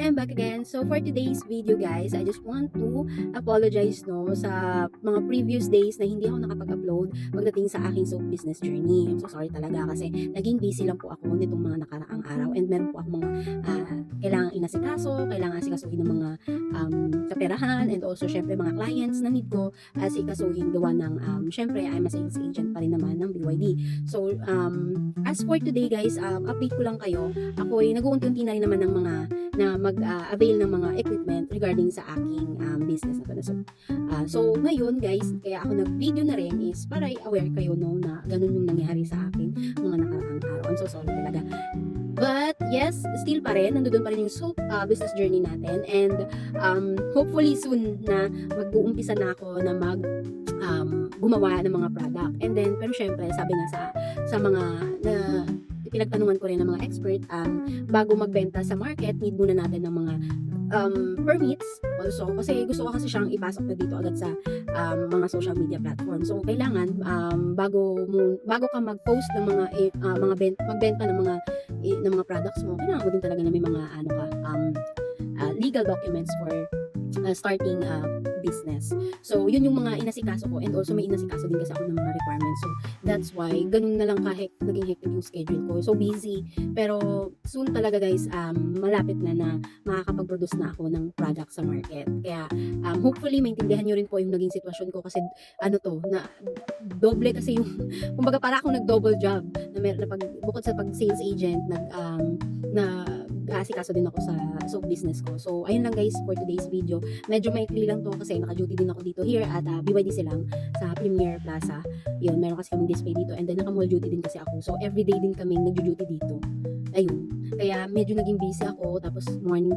am back again. So for today's video guys, I just want to apologize sa mga previous days na hindi ako nakapag-upload pagdating sa aking soap business journey. I'm so sorry talaga kasi naging busy lang po ako nitong mga nakaraang araw and meron po ako mga kailangang inasikaso, kailangan asikasuhin ng mga kaperahan and also syempre mga clients na need ko asikasuhin gawa ng syempre I'm a sales agent pa rin naman ng BYD. So as for today guys, update ko lang kayo. Ako ay nag-uunti-unti na rin naman ng mga na mag-avail ng mga equipment regarding sa aking business na to. So ngayon guys, kaya ako nag-video na rin is para i-aware kayo na ganun yung nangyari sa akin mga nakaraang araw. I'm so sorry talaga. But yes, still pa rin, nandoon pa rin yung soap business journey natin and hopefully soon na mag-uumpisa na ako na gumawa ng mga product. And then, pero syempre, sabi nga sa mga na pinagtanungan ko rin ng mga expert, bago magbenta sa market, need muna natin ng mga permits also kasi gusto ko kasi siyang ipasok na dito agad sa mga social media platform. So kailangan bago ka mag-post ng magbenta ng mga products mo, kailangan mo din talaga na may mga legal documents for starting a business. So, yun yung mga inasikaso ko and also may inasikaso din kasi ako ng mga requirements. So, that's why ganun na lang naging hectic yung schedule ko. So, busy. Pero, soon talaga guys, malapit na makakapag-produce na ako ng product sa market. Kaya, hopefully, maintindihan nyo rin po yung naging sitwasyon ko kasi na doble kasi yung, kumbaga para akong nag-double job bukod sa pag-sales agent, asikaso din ako sa soap business ko. So, ayun lang guys for today's video. Medyo maikli lang to kasi naka-duty din ako dito here at BYD silang sa Premier Plaza. Yun, meron kasi kaming display dito and then naka-mall duty din kasi ako. So, everyday din kaming nagjo-duty dito. Ayun. Kaya medyo naging busy ako tapos morning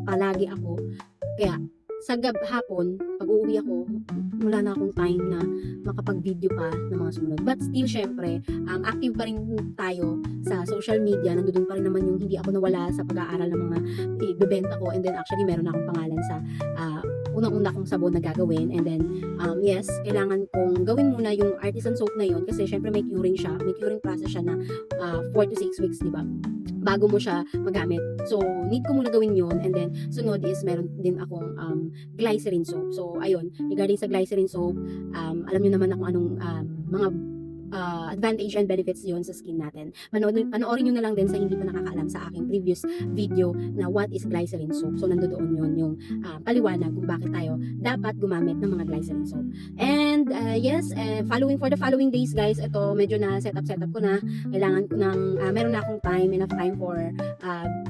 palagi ako. Kaya sa hapon, pag uuwi ako, wala na akong time na makapag-video pa ng mga sumunod. But still, syempre, active pa rin tayo sa social media. Nandoon pa rin naman yung hindi ako nawala sa pag-aaral ng mga ibebenta ko. And then actually, meron na akong pangalan sa unang-una kong sabon na gagawin. And then, yes, kailangan kong gawin muna yung artisan soap na yun kasi syempre may curing siya. May curing process siya na 4 to 6 weeks, di ba? Bago mo siya magamit. So, need ko muna gawin yun. And then, sunod is meron din akong glycerin soap. So, ayun. Regarding sa glycerin soap, alam nyo naman kung anong mga advantage and benefits yun sa skin natin. Panoorin nyo na lang din sa hindi pa nakakaalam sa aking previous video na what is glycerin soap. So, nandoon yun yung paliwanag kung bakit tayo dapat gumamit ng mga glycerin soap. And, yes, for the following days, guys, ito, medyo na setup ko na. Kailangan ko meron na akong enough time for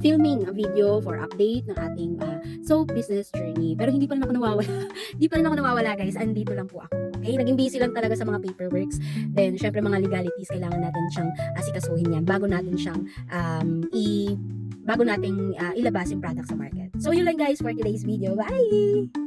filming a video for update ng ating soap business journey. Pero hindi pa rin ako nawawala. Hindi pa rin ako nawawala, guys. Andito lang po ako. Okay? Naging busy lang talaga sa mga paperworks. Then, syempre mga legalities, kailangan natin siyang asikasuhin yan bago natin siyang ilabas yung product sa market. So, yun lang guys for today's video. Bye!